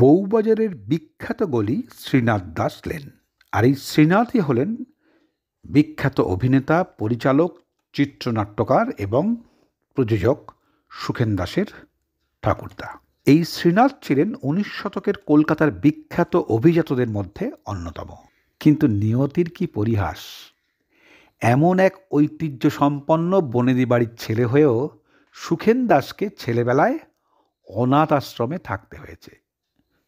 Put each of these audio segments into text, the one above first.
বউবাজারের বিখ্যাত গলি শ্রীনাথ দাস লেন। আর এই শ্রীনাথই হলেন বিখ্যাত অভিনেতা, পরিচালক, চিত্রনাট্যকার এবং প্রযোজক সুখেন দাসের ঠাকুরদা। এই শ্রীনাথ ছিলেন 19 শতকের কলকাতার বিখ্যাত অভিজাতদের মধ্যে অন্যতম। কিন্তু নিয়তির কি পরিহাস, এমন এক ঐতিহ্য সম্পন্ন বনেদি বাড়ির ছেলে হয়েও সুখেন দাসকে ছেলেবেলায় অনাথ আশ্রমে থাকতে হয়েছে,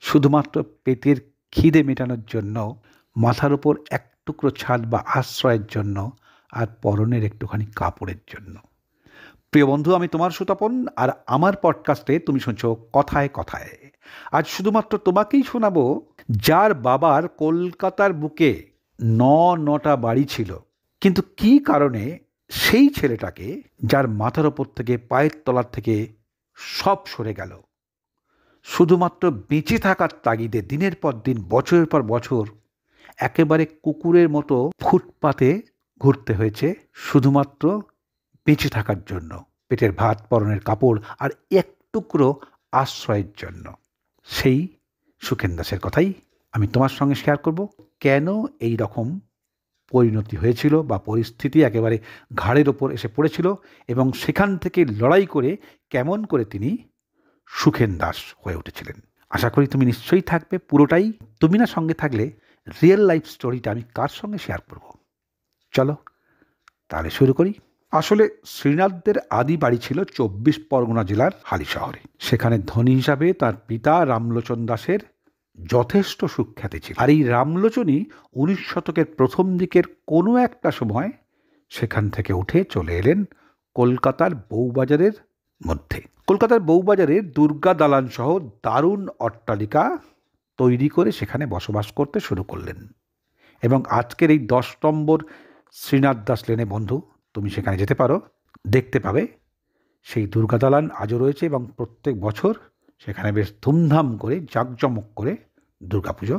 শুধুমাত্র পেটের খিদে মেটানোর জন্য, মাথার উপর এক টুকরো ছাদ বা আশ্রয়ের জন্য, আর পরনের একটুখানি কাপড়ের জন্য। প্রিয় বন্ধু, আমি তোমার সুতপন, আর আমার পডকাস্টে তুমি শুনছো কথায় কথায়। আজ শুধুমাত্র তোমাকেই শোনাবো যার বাবার কলকাতার বুকে 9টা বাড়ি ছিল, কিন্তু কি কারণে সেই ছেলেটাকে, যার মাথার ওপর থেকে, পায়ের তলার থেকে সব সরে গেল, শুধুমাত্র বেঁচে থাকার তাগিদে দিনের পর দিন, বছরের পর বছর একেবারে কুকুরের মতো ফুটপাতে ঘুরতে হয়েছে, শুধুমাত্র বেঁচে থাকার জন্য, পেটের ভাত, পরনের কাপড় আর এক টুকরো আশ্রয়ের জন্য। সেই সুখেন দাসের কথাই আমি তোমার সঙ্গে শেয়ার করব। কেন এই রকম পরিণতি হয়েছিল বা পরিস্থিতি একেবারে ঘাড়ের ওপর এসে পড়েছিল, এবং সেখান থেকে লড়াই করে কেমন করে তিনি সুখেন দাস হয়ে উঠেছিলেন। আশা করি তুমি নিশ্চয়ই থাকবে পুরোটাই। তুমি না সঙ্গে থাকলে রিয়েল লাইফ স্টোরিটা আমি কার সঙ্গে শেয়ার করব? চলো তাহলে শুরু করি। আসলে শ্রীনাথদের আদি বাড়ি ছিল 24 পরগনা জেলার হালি শহরে। সেখানে ধনী হিসাবে তার পিতা রামলোচন দাসের যথেষ্ট সুখ্যাতি ছিল। আর এই রামলোচনই 19 শতকের প্রথম দিকের কোনো একটা সময় সেখান থেকে উঠে চলে এলেন কলকাতার বউবাজারের মধ্যে। কলকাতার বউবাজারে দুর্গা দালান সহ দারুণ অট্টালিকা তৈরি করে সেখানে বসবাস করতে শুরু করলেন। এবং আজকের এই 10 নম্বর শ্রীনাথ দাস লেনে বন্ধু, তুমি সেখানে যেতে পারো, দেখতে পাবে সেই দুর্গা দালান আজও রয়েছে, এবং প্রত্যেক বছর সেখানে বেশ ধুমধাম করে, জাঁকজমক করে দুর্গাপুজো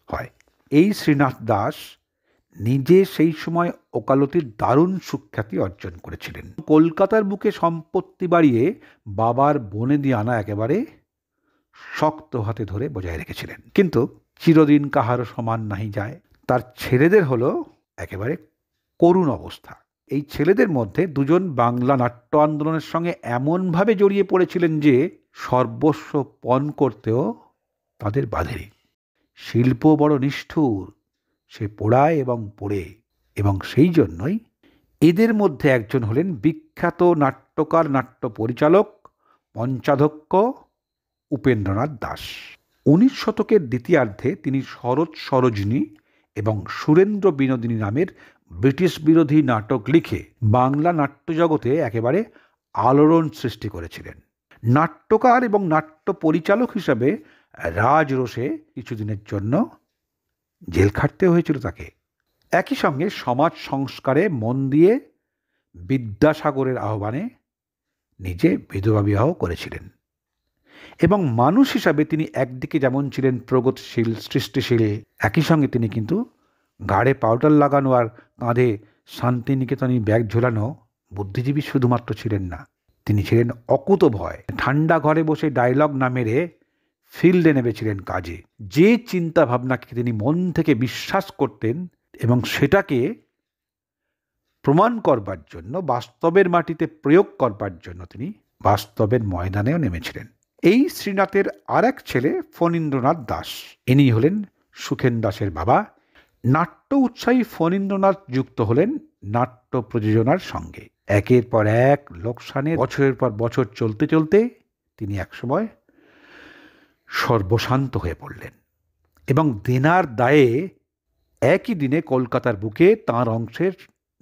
হয়। এই শ্রীনাথ দাস নিজে সেই সময় ওকালতির দারুণ সুখ্যাতি অর্জন করেছিলেন। কলকাতার বুকে সম্পত্তি বাড়িয়ে বাবার বনেদি আনা একেবারে শক্ত হাতে ধরে বজায় রেখেছিলেন। কিন্তু চিরদিন কাহারও সমান নাহি যায়। তার ছেলেদের হলো একেবারে করুণ অবস্থা। এই ছেলেদের মধ্যে দুজন বাংলা নাট্য আন্দোলনের সঙ্গে এমনভাবে জড়িয়ে পড়েছিলেন যে সর্বস্ব পণ করতেও তাদের বাধেনি। শিল্প বড় নিষ্ঠুর, সে পোড়ায় এবং পোড়ে, এবং সেই জন্যই এদের মধ্যে একজন হলেন বিখ্যাত নাট্যকার, নাট্য পরিচালক, পঞ্চাধ্যক্ষ উপেন্দ্রনাথ দাস। 19 শতকের দ্বিতীয়ার্ধে তিনি শরৎ সরোজিনী এবং সুরেন্দ্র বিনোদিনী নামের ব্রিটিশ বিরোধী নাটক লিখে বাংলা নাট্যজগতে একেবারে আলোড়ন সৃষ্টি করেছিলেন। নাট্যকার এবং নাট্য পরিচালক হিসাবে রাজরোষে কিছুদিনের জন্য জেল খাটতে হয়েছিল তাকে। একই সঙ্গে সমাজ সংস্কারে মন দিয়ে বিদ্যাসাগরের আহ্বানে নিজে বিধবা বিবাহ করেছিলেন। এবং মানুষ হিসাবে তিনি একদিকে যেমন ছিলেন প্রগতিশীল, সৃষ্টিশীল, একই সঙ্গে তিনি কিন্তু গাড়ে পাউডার লাগানো আর কাঁধে শান্তিনিকেতনী ব্যাগ ঝোলানো বুদ্ধিজীবী শুধুমাত্র ছিলেন না, তিনি ছিলেন অকুতভয়। ঠান্ডা ঘরে বসে ডায়লগ না মেরে ফিল্ডে নেমেছিলেন কাজে। যে চিন্তা ভাবনাকে তিনি মন থেকে বিশ্বাস করতেন এবং সেটাকে প্রমাণ করবার জন্য, বাস্তবের মাটিতে প্রয়োগ করবার জন্য তিনি বাস্তবের ময়দানেও নেমেছিলেন। এই শ্রীনাথের আর এক ছেলে ফণীন্দ্রনাথ দাস, ইনি হলেন সুখেন দাসের বাবা। নাট্য উৎসাহী ফণীন্দ্রনাথ যুক্ত হলেন নাট্য প্রযোজনার সঙ্গে। একের পর এক লোকসানে বছরের পর বছর চলতে চলতে তিনি একসময় সর্বশান্ত হয়ে পড়লেন, এবং দেনার দায়ে একই দিনে কলকাতার বুকে তাঁর অংশের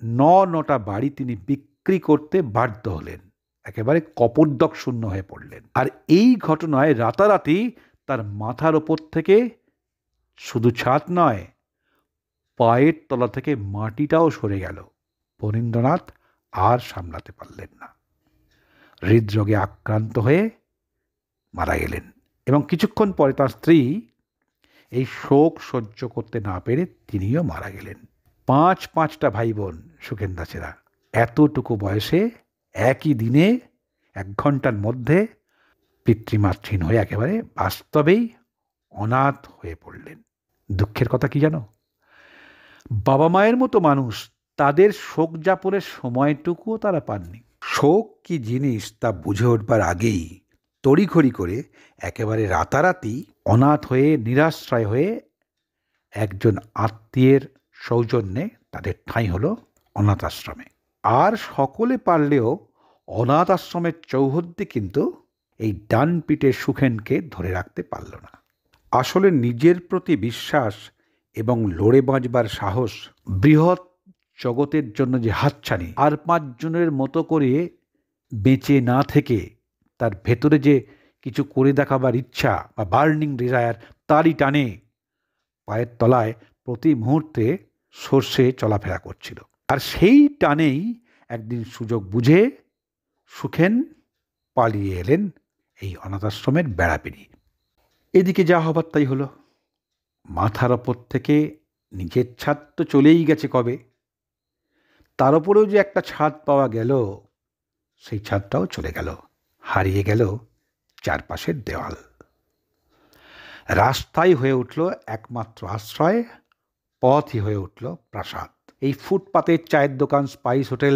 9টা বাড়ি তিনি বিক্রি করতে বাধ্য হলেন। একেবারে কপোদ্দক শূন্য হয়ে পড়লেন। আর এই ঘটনায় রাতারাতি তার মাথার ওপর থেকে শুধু ছাদ নয়, পায়ের তলা থেকে মাটিটাও সরে গেল। ফণীন্দ্রনাথ আর সামলাতে পারলেন না, হৃদরোগে আক্রান্ত হয়ে মারা গেলেন। এবং কিছুক্ষণ পরে তার স্ত্রী এই শোক সহ্য করতে না পেরে তিনিও মারা গেলেন। 5টা ভাই বোন সুখেন দাসেরা এতটুকু বয়সে একই দিনে 1 ঘন্টার মধ্যে পিতৃমাতৃহীন হয়ে একেবারে বাস্তবেই অনাথ হয়ে পড়লেন। দুঃখের কথা কি জানো? বাবা মায়ের মতো মানুষ, তাদের শোক যাপনের সময়টুকুও তারা পাননি। শোক কি জিনিস তা বুঝে উঠবার আগেই তড়িঘড়ি করে একেবারে রাতারাতি অনাথ হয়ে নিরাশ্রয় হয়ে একজন আত্মীয়ের সৌজন্যে তাদের ঠাঁই হলো অনাথ আশ্রমে। আর সকলে পারলেও অনাথ আশ্রমের চৌহদ্দি কিন্তু এই ডান পিঠের সুখেনকে ধরে রাখতে পারল না। আসলে নিজের প্রতি বিশ্বাস এবং লড়ে বাঁচবার সাহস, বৃহৎ জগতের জন্য যে হাতছানি, আর 5 জনের মতো করে বেঁচে না থেকে তার ভেতরে যে কিছু করে দেখাবার ইচ্ছা বা বার্নিং ডিজায়ার, তারই টানে পায়ের তলায় প্রতি মুহূর্তে সর্ষে চলাফেরা করছিল। আর সেই টানেই একদিন সুযোগ বুঝে সুখেন পালিয়ে এলেন এই অনাথ আশ্রমের বেড়া পেরিয়ে। এদিকে যা হবার তাই হলো। মাথার ওপর থেকে নিজের ছাদ তো চলেই গেছে কবে, তার উপরেও যে একটা ছাদ পাওয়া গেল, সেই ছাদটাও চলে গেল, হারিয়ে গেল চারপাশের দেওয়াল। রাস্তাই হয়ে উঠল একমাত্র আশ্রয়, পথই হয়ে উঠল প্রাসাদ। এই ফুটপাতের চায়ের দোকান, স্পাইস হোটেল,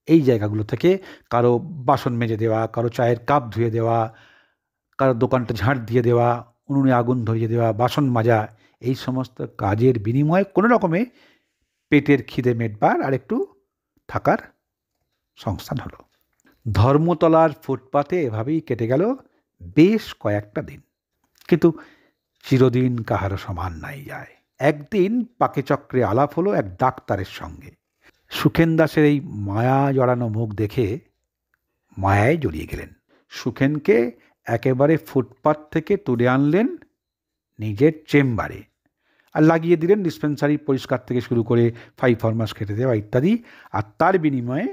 এই জায়গাগুলো থেকে কারো বাসন মেজে দেওয়া, কারো চায়ের কাপ ধুয়ে দেওয়া, কারো দোকানটা ঝাঁট দিয়ে দেওয়া, উনুনে আগুন ধরিয়ে দেওয়া, বাসন মাজা, এই সমস্ত কাজের বিনিময়ে কোনো রকমে পেটের খিদে মেটবার আর একটু থাকার সংস্থান হলো। ধর্মতলার ফুটপাতে এভাবেই কেটে গেল বেশ কয়েকটা দিন। কিন্তু চিরদিন কাহারও সমান নাই যায়। একদিন পাকেচক্রে আলাপ হলো এক ডাক্তারের সঙ্গে। সুখেন দাসের এই মায়া জড়ানো মুখ দেখে মায়ায় জড়িয়ে গেলেন। সুখেনকে একেবারে ফুটপাত থেকে তুলে আনলেন নিজের চেম্বারে, আর লাগিয়ে দিলেন ডিসপেন্সারি পরিষ্কার থেকে শুরু করে 5 ফরমাস খেতে দেওয়া ইত্যাদি। আর তার বিনিময়ে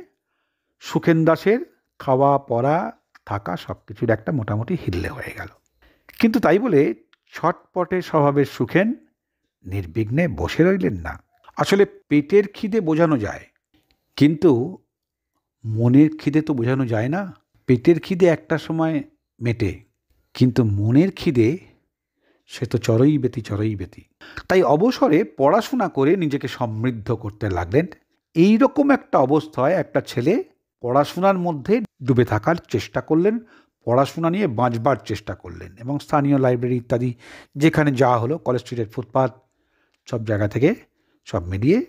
সুখেন দাসের খাওয়া পড়া থাকা সব কিছুর একটা মোটামুটি হিল্লে হয়ে গেল। কিন্তু তাই বলে ছটপটে স্বভাবের সুখেন নির্বিঘ্নে বসে রইলেন না। আসলে পেটের খিদে বোঝানো যায়, কিন্তু মনের খিদে তো বোঝানো যায় না। পেটের খিদে একটা সময় মেটে, কিন্তু মনের খিদে সে তো চরই বেতি। তাই অবসরে পড়াশোনা করে নিজেকে সমৃদ্ধ করতে লাগলেন। এই রকম একটা অবস্থায় একটা ছেলে পড়াশোনার মধ্যে ডুবে থাকার চেষ্টা করলেন, পড়াশোনা নিয়ে বাঁচবার চেষ্টা করলেন, এবং স্থানীয় লাইব্রেরি ইত্যাদি যেখানে যা হলো, কলেজ স্ট্রিটের ফুটপাত, সব জায়গা থেকে সব মিলিয়ে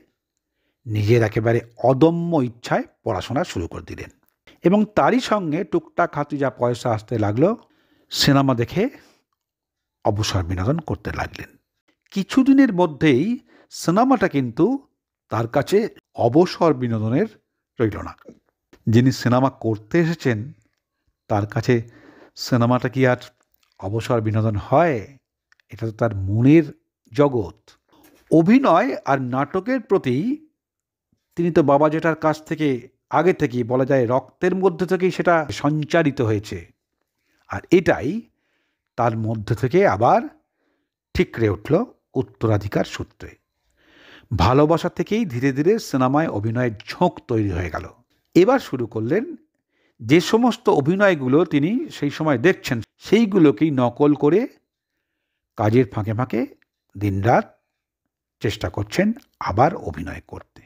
নিজের একেবারে অদম্য ইচ্ছায় পড়াশোনা শুরু করে দিলেন। এবং তারই সঙ্গে টুকটাক হাতে যা পয়সা আসতে লাগলো, সিনেমা দেখে অবসর বিনোদন করতে লাগলেন। কিছুদিনের মধ্যেই সিনেমাটা কিন্তু তার কাছে অবসর বিনোদনের রইল না। যিনি সিনেমা করতে এসেছেন তার কাছে সিনেমাটা কি আর অবসর বিনোদন হয়? এটা তো তার মনের জগৎ। অভিনয় আর নাটকের প্রতি তিনি তো বাবা জেঠার কাছ থেকে আগে থেকেই বলা যায় রক্তের মধ্যে থেকেই সেটা সঞ্চারিত হয়েছে, আর এটাই তার মধ্যে থেকে আবার ঠিকরে উঠল উত্তরাধিকার সূত্রে। ভালোবাসা থেকেই ধীরে ধীরে সিনেমায় অভিনয়ের ঝোঁক তৈরি হয়ে গেল। এবার শুরু করলেন যে সমস্ত অভিনয়গুলো তিনি সেই সময় দেখছেন, সেইগুলোকেই নকল করে কাজের ফাঁকে ফাঁকে দিনরাত চেষ্টা করছেন আবার অভিনয় করতে।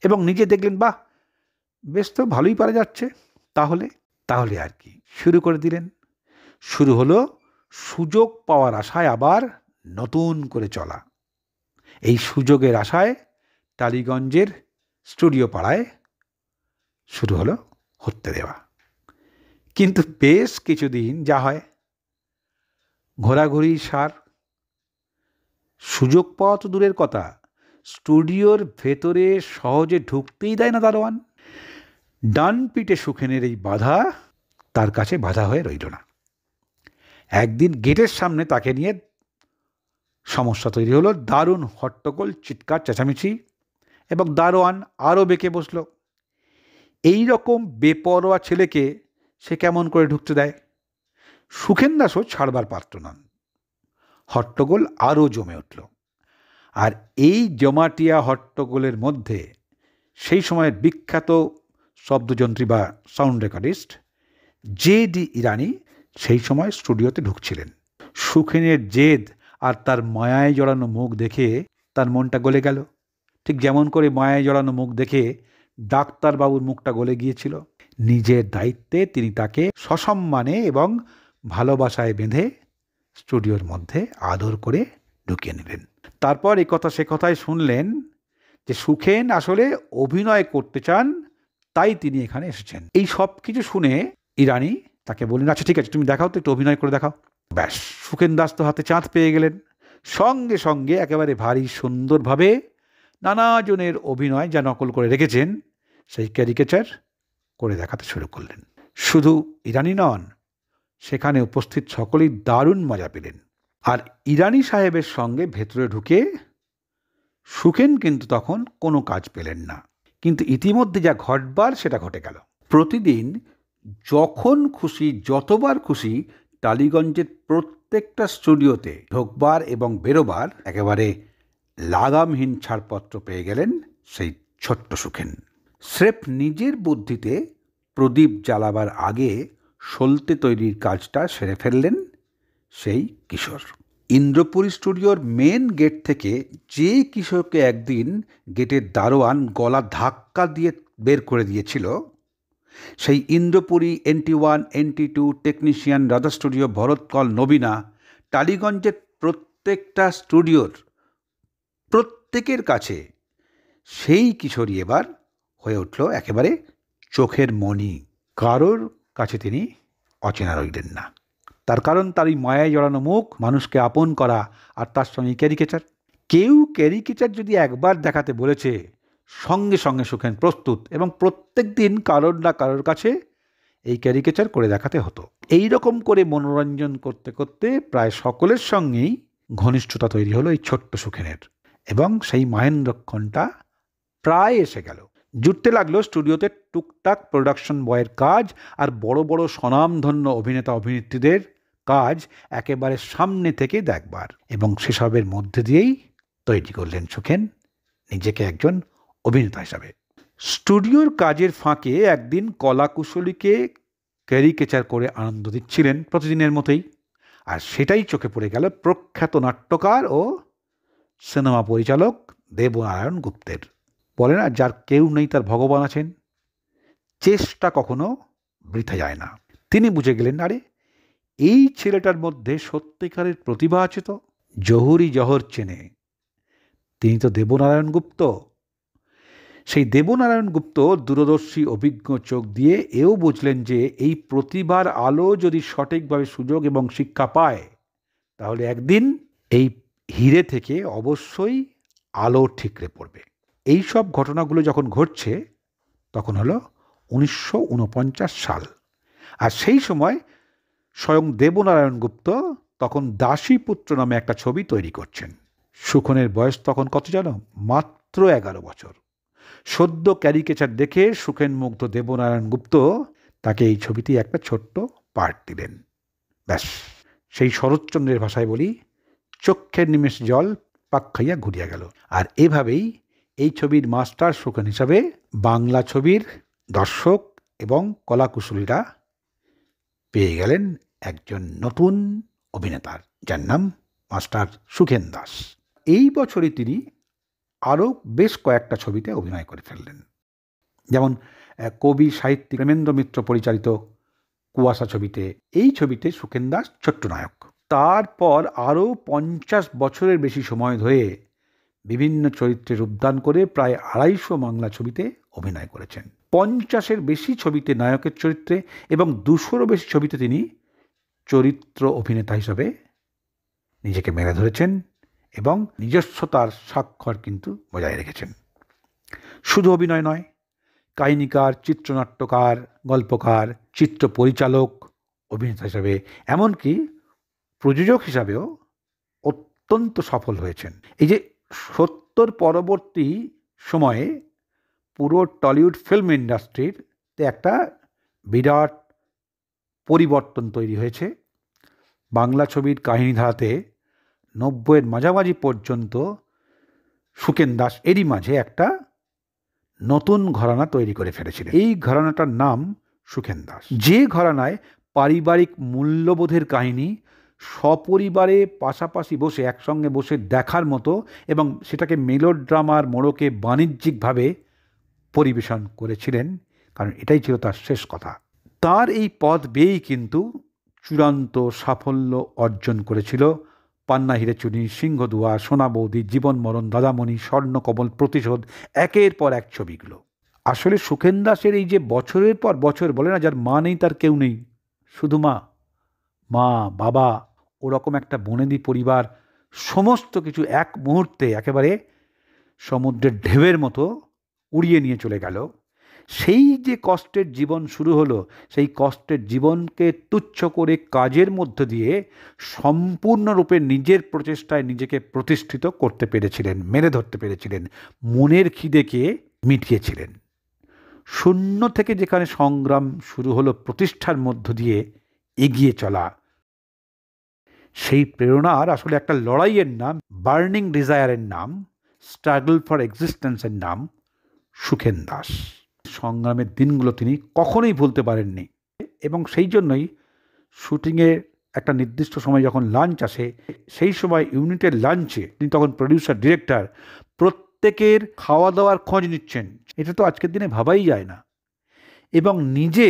এবং নিজে দেখলেন, বাহ, বেশ তো ভালোই পারা যাচ্ছে, তাহলে আর কি শুরু করে দিলেন। শুরু হলো সুযোগ পাওয়ার আশায় আবার নতুন করে চলা। এই সুযোগের আশায় টালিগঞ্জের স্টুডিও পাড়ায় শুরু হলো হতে দেওয়া। কিন্তু বেশ কিছুদিন যা হয়, ঘোরাঘুরি সার। সুযোগ পাওয়া তো দূরের কথা, স্টুডিওর ভেতরে সহজে ঢুকতেই দেয় না দারোয়ান। ডান পিঠে সুখেনের এই বাধা তার কাছে বাধা হয়ে রইল না। একদিন গেটের সামনে তাকে নিয়ে সমস্যা তৈরি হলো, দারুণ হট্টগোল, চিৎকার চেঁচামেচি, এবং দারোয়ান আরও বেঁকে বসল। এই রকম বেপরোয়া ছেলেকে সে কেমন করে ঢুকতে দেয়? সুখেন দাসও ছাড়বার পাত্র নন। হট্টগোল আরও জমে উঠল। আর এই জমাটিয়া হট্টগোলের মধ্যে সেই সময়ের বিখ্যাত শব্দযন্ত্রী বা সাউন্ড রেকর্ডিস্ট জে ডি ইরানি সেই সময় স্টুডিওতে ঢুকছিলেন। সুখেনের জেদ আর তার মায়ায় জড়ানো মুখ দেখে তার মনটা গলে গেল, ঠিক যেমন করে মায়ায় জড়ানো মুখ দেখে ডাক্তারবাবুর মুখটা গলে গিয়েছিল। নিজের দায়িত্বে তিনি তাকে সসম্মানে এবং ভালোবাসায় বেঁধে স্টুডিওর মধ্যে আদর করে ঢুকিয়ে নিলেন। তারপর এই কথা সে কথায় শুনলেন যে সুখেন আসলে অভিনয় করতে চান, তাই তিনি এখানে এসেছেন। এই সব কিছু শুনে ইরানি তাকে বললেন, আচ্ছা ঠিক আছে, তুমি দেখাও তো, একটু অভিনয় করে দেখাও। ব্যাস, সুখেন দাস তো হাতে চাঁদ পেয়ে গেলেন। সঙ্গে সঙ্গে একেবারে ভারী সুন্দরভাবে নানাজনের অভিনয় যা নকল করে রেখেছেন সেই ক্যারিকেচার করে দেখাতে শুরু করলেন। শুধু ইরানি নন, সেখানে উপস্থিত সকলেই দারুণ মজা পেলেন। আর ইরানি সাহেবের সঙ্গে ভেতরে ঢুকে সুখেন কিন্তু তখন কোনো কাজ পেলেন না। কিন্তু ইতিমধ্যে যা ঘটবার সেটা ঘটে গেল। প্রতিদিন যখন খুশি, যতবার খুশি টালিগঞ্জের প্রত্যেকটা স্টুডিওতে ঢোকবার এবং বেরোবার একেবারে লাগামহীন ছাড়পত্র পেয়ে গেলেন সেই ছোট্ট সুখেন। স্রেফ নিজের বুদ্ধিতে প্রদীপ জ্বালাবার আগে সলতে তৈরির কাজটা সেরে ফেললেন সেই কিশোর। ইন্দ্রপুরী স্টুডিওর মেন গেট থেকে যে কিশোরকে একদিন গেটের দারোয়ান গলা ধাক্কা দিয়ে বের করে দিয়েছিল, সেই Indrapuri NT1, NT2 technician, Radha studio, ভরতকল, নবীনা, টালিগঞ্জের প্রত্যেকটা স্টুডিওর প্রত্যেকের কাছে সেই কিশোরী এবার হয়ে উঠল একেবারে চোখের মণি। কারোর কাছে তিনি অচেনা রইলেন না। তার কারণ তার এই মায়ায় জড়ানো মুখ, মানুষকে আপন করা, আর তার সঙ্গে ক্যারিকেচার। কেউ ক্যারিকেচার যদি একবার দেখাতে বলেছে, সঙ্গে সঙ্গে সুখেন প্রস্তুত, এবং প্রত্যেক দিন কারোর না কারোর কাছে এই ক্যারিকেচার করে দেখাতে হতো। এই রকম করে মনোরঞ্জন করতে করতে প্রায় সকলের সঙ্গেই ঘনিষ্ঠতা তৈরি হলো এই ছোট্ট সুখেনের, এবং সেই মাহেন্দ্রক্ষণটা প্রায় এসে গেল। জুটতে লাগলো স্টুডিওতে টুকটাক প্রোডাকশন বয়ের কাজ, আর বড় বড় স্বনামধন্য অভিনেতা অভিনেত্রীদের কাজ একেবারে সামনে থেকে দেখবার, এবং সেসবের মধ্যে দিয়েই তৈরি করলেন সুখেন নিজেকে একজন অভিনেতা হিসাবে। স্টুডিওর কাজের ফাঁকে একদিন কলাকুশলীকে ক্যারিকেচার করে আনন্দ দিচ্ছিলেন প্রতিদিনের মতোই, আর সেটাই চোখে পড়ে গেল প্রখ্যাত নাট্যকার ও সিনেমা পরিচালক দেবনারায়ণ গুপ্তের। বলে না, যার কেউ নেই তার ভগবান আছেন। চেষ্টা কখনো বৃথা যায় না। তিনি বুঝে গেলেন, আরে এই ছেলেটার মধ্যে সত্যিকারের প্রতিভা আছে তো। জহুরি জহর চেনে, তিনি তো দেবনারায়ণ গুপ্ত। সেই দেবনারায়ণ গুপ্ত দূরদর্শী অভিজ্ঞ চোখ দিয়ে এও বুঝলেন যে এই প্রতিভার আলো যদি সঠিকভাবে সুযোগ এবং শিক্ষা পায়, তাহলে একদিন এই হিরে থেকে অবশ্যই আলো ঠিকরে পড়বে। এই সব ঘটনাগুলো যখন ঘটছে তখন হলো 1949 সাল, আর সেই সময় স্বয়ং দেবনারায়ণ গুপ্ত তখন দাসীপুত্র নামে একটা ছবি তৈরি করছেন। সুখনের বয়স তখন কত জানো? মাত্র 11 বছর। সদ্য ক্যারিকেচার দেখে সুখেন মুগ্ধ দেবনারায়ণ গুপ্ত তাকে এই ছবিতে একটা ছোট্ট পার্ট দিলেন। ব্যাস, সেই শরৎচন্দ্রের ভাষায় বলি, চক্ষের নিমেষ জল পাক খাইয়া ঘুরিয়া গেল। আর এভাবেই এই ছবির মাস্টার সুখেন হিসাবে বাংলা ছবির দর্শক এবং কলাকুশলীরা পেয়ে গেলেন একজন নতুন অভিনেতার, যার নাম মাস্টার সুখেন দাস। এই বছরই তিনি আরও বেশ কয়েকটা ছবিতে অভিনয় করে ফেললেন, যেমন কবি সাহিত্যিক প্রেমেন্দ্র মিত্র পরিচালিত কুয়াশা ছবিতে। এই ছবিতে সুখেন দাস ছোট্ট নায়ক। তারপর আরও 50 বছরের বেশি সময় ধরে বিভিন্ন চরিত্রে রূপদান করে প্রায় 250 বাংলা ছবিতে অভিনয় করেছেন। 50-এর বেশি ছবিতে নায়কের চরিত্রে এবং 200-রও বেশি ছবিতে তিনি চরিত্র অভিনেতা হিসাবে নিজেকে মেলে ধরেছেন এবং নিজস্বতার স্বাক্ষর কিন্তু বজায় রেখেছেন। শুধু অভিনয় নয়, কাহিনীকার, চিত্রনাট্যকার, গল্পকার, চিত্র পরিচালক, অভিনেতা হিসাবে, এমনকি প্রযোজক হিসাবেও অত্যন্ত সফল হয়েছেন। এই যে 70 পরবর্তী সময়ে পুরো টলিউড ফিল্ম ইন্ডাস্ট্রিতে একটা বিরাট পরিবর্তন তৈরি হয়েছে। বাংলা ছবির কাহিনী ধারাতে 90-এর মাঝামাঝি পর্যন্ত সুখেন দাস এরই মাঝে একটা নতুন ঘরানা তৈরি করে ফেলেছিলেন। এই ঘরানাটার নাম সুখেন দাস, যে ঘরানায় পারিবারিক মূল্যবোধের কাহিনী সপরিবারে পাশাপাশি বসে একসঙ্গে বসে দেখার মতো এবং সেটাকে মেলোড্রামার মোড়কে বাণিজ্যিকভাবে পরিবেশন করেছিলেন, কারণ এটাই ছিল তার শেষ কথা। তার এই পথ বেয়েই কিন্তু চূড়ান্ত সাফল্য অর্জন করেছিল পান্না হিরেচুনি, সিংহদুয়া, সোনা বৌদি, জীবন মরণ, দাদামণি, স্বর্ণকমল, প্রতিশোধ, একের পর এক ছবিগুলো। আসলে সুখেন দাসের এই যে বছরের পর বছর, বলে না যার মা নেই তার কেউ নেই, শুধু মা, মা বাবা, ওরকম একটা বনেদি পরিবার, সমস্ত কিছু এক মুহূর্তে একেবারে সমুদ্রের ঢেউয়ের মতো উড়িয়ে নিয়ে চলে গেল। সেই যে কষ্টের জীবন শুরু হলো, সেই কষ্টের জীবনকে তুচ্ছ করে কাজের মধ্য দিয়ে সম্পূর্ণরূপে নিজের প্রচেষ্টায় নিজেকে প্রতিষ্ঠিত করতে পেরেছিলেন, মেরে ধরতে পেরেছিলেন, মনের খিদেকে মিটিয়েছিলেন। শূন্য থেকে যেখানে সংগ্রাম শুরু হলো প্রতিষ্ঠার মধ্য দিয়ে এগিয়ে চলা, সেই প্রেরণার আসলে একটা লড়াইয়ের নাম, বার্নিং ডিজায়ারের নাম, স্ট্রাগল ফর এক্সিস্টেন্সের নাম সুখেন দাস। সংগ্রামের দিনগুলো তিনি কখনোই ভুলতে পারেননি এবং সেই জন্যই শুটিংয়ের একটা নির্দিষ্ট সময় যখন লাঞ্চ আসে, সেই সময় ইউনিটের লাঞ্চে তিনি তখন প্রডিউসার, ডিরেক্টর প্রত্যেকের খাওয়া দাওয়ার খোঁজ নিচ্ছেন। এটা তো আজকের দিনে ভাবাই যায় না। এবং নিজে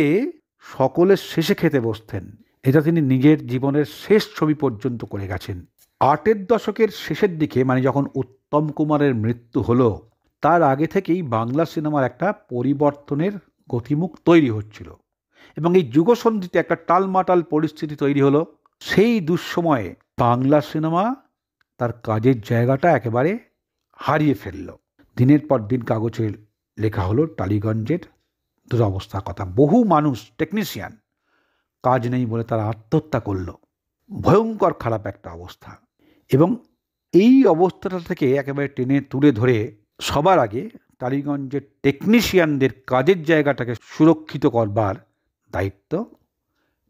সকলের শেষে খেতে বসতেন। এটা তিনি নিজের জীবনের শেষ ছবি পর্যন্ত করে গেছেন। ৮-এর দশকের শেষের দিকে, মানে যখন উত্তম কুমারের মৃত্যু হলো, তার আগে থেকেই বাংলা সিনেমার একটা পরিবর্তনের গতিমুখ তৈরি হচ্ছিল এবং এই যুগসন্ধিতে একটা টালমাটাল পরিস্থিতি তৈরি হলো। সেই দুঃসময়ে বাংলা সিনেমা তার কাজের জায়গাটা একেবারে হারিয়ে ফেলল। দিনের পর দিন কাগজে লেখা হলো টালিগঞ্জের দুরবস্থার কথা। বহু মানুষ, টেকনিশিয়ান, কাজ নেই বলে তারা আত্মহত্যা করল। ভয়ঙ্কর খারাপ একটা অবস্থা। এবং এই অবস্থাটা থেকে একেবারে টেনে তুলে ধরে সবার আগে টালিগঞ্জের টেকনিশিয়ানদের কাজের জায়গাটাকে সুরক্ষিত করবার দায়িত্ব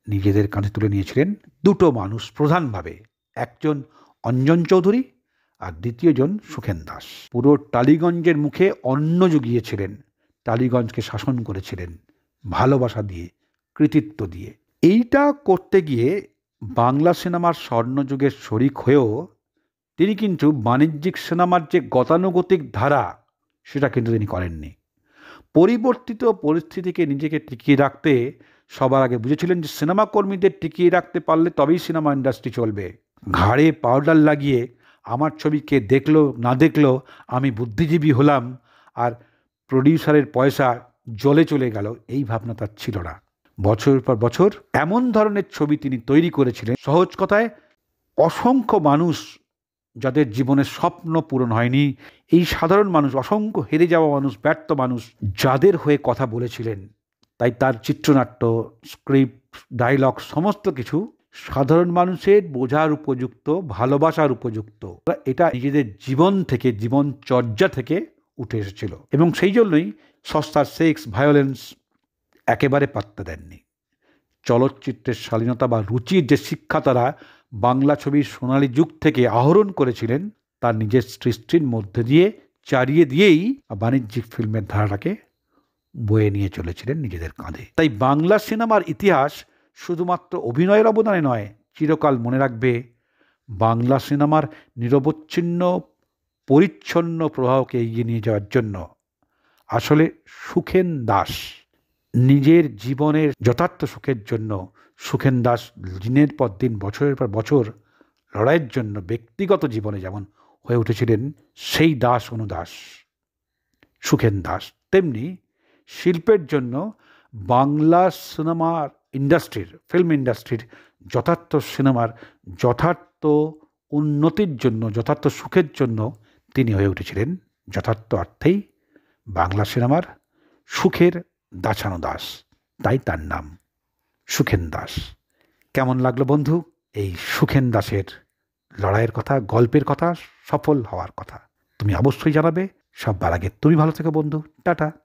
নিজেদের কাঁধে তুলে নিয়েছিলেন দুটো মানুষ প্রধানভাবে, একজন অঞ্জন চৌধুরী আর দ্বিতীয়জন সুখেন দাস। পুরো টালিগঞ্জের মুখে অন্ন জুগিয়েছিলেন, টালিগঞ্জকে শাসন করেছিলেন ভালোবাসা দিয়ে, কৃতিত্ব দিয়ে। এইটা করতে গিয়ে বাংলা সিনেমার স্বর্ণযুগের শরিক হয়েও তিনি কিন্তু বাণিজ্যিক সিনেমার যে গতানুগতিক ধারা, সেটা কিন্তু তিনি করেননি। পরিবর্তিত পরিস্থিতিকে নিজেকে টিকিয়ে রাখতে সবার আগে বুঝেছিলেন যে সিনেমা কর্মীদের টিকিয়ে রাখতে পারলে তবেই সিনেমা ইন্ডাস্ট্রি চলবে। ঘাড়ে পাউডার লাগিয়ে আমার ছবিকে দেখলো না দেখলো আমি বুদ্ধিজীবী হলাম আর প্রডিউসারের পয়সা জলে চলে গেল, এই ভাবনা তার ছিল না। বছর পর বছর এমন ধরনের ছবি তিনি তৈরি করেছিলেন, সহজ কথায় অসংখ্য মানুষ যাদের জীবনের স্বপ্ন পূরণ হয়নি, এই সাধারণ মানুষ, অসংখ্য হেরে যাওয়া মানুষ, ব্যর্থ মানুষ, যাদের হয়ে কথা বলেছিলেন। তাই তার চিত্রনাট্য, স্ক্রিপ্ট, ডায়লগ সমস্ত কিছু সাধারণ মানুষের বোঝার উপযুক্ত, ভালোবাসার উপযুক্ত। এটা নিজেদের জীবন থেকে, জীবনচর্যা থেকে উঠে এসেছিল এবং সেই জন্যই সস্তার সেক্স, ভায়োলেন্স একেবারে পাত্তা দেননি। চলচ্চিত্রের শালীনতা বা রুচির যে শিক্ষা তারা বাংলা ছবির সোনালী যুগ থেকে আহরণ করেছিলেন, তার নিজের সৃষ্টির মধ্যে দিয়ে চারিয়ে দিয়েই বাণিজ্যিক ফিল্মের ধারাটাকে বয়ে নিয়ে চলেছিলেন নিজেদের কাঁধে। তাই বাংলা সিনেমার ইতিহাস শুধুমাত্র অভিনয়ের অবদানে নয়, চিরকাল মনে রাখবে বাংলা সিনেমার নিরবচ্ছিন্ন পরিচ্ছন্ন প্রবাহকে এগিয়ে নিয়ে যাওয়ার জন্য আসলে সুখেন দাস নিজের জীবনের যথার্থ সুখের জন্য, সুখেন দাস দিনের পর দিন, বছরের পর বছর লড়াইয়ের জন্য ব্যক্তিগত জীবনে যেমন হয়ে উঠেছিলেন সেই দাস অনুদাস সুখেন দাস, তেমনি শিল্পের জন্য বাংলা সিনেমার ইন্ডাস্ট্রির, ফিল্ম ইন্ডাস্ট্রির যথার্থ সিনেমার যথার্থ উন্নতির জন্য, যথার্থ সুখের জন্য তিনি হয়ে উঠেছিলেন যথার্থ অর্থেই বাংলা সিনেমার সুখের দাসানো দাস। তাই তার নাম সুখেন দাস। কেমন লাগলো বন্ধু এই সুখেন দাসের লড়াইয়ের কথা, গল্পের কথা, সফল হওয়ার কথা? তুমি অবশ্যই জানাবে। সববার আগে তুমি ভালো থেকো বন্ধু। টাটা।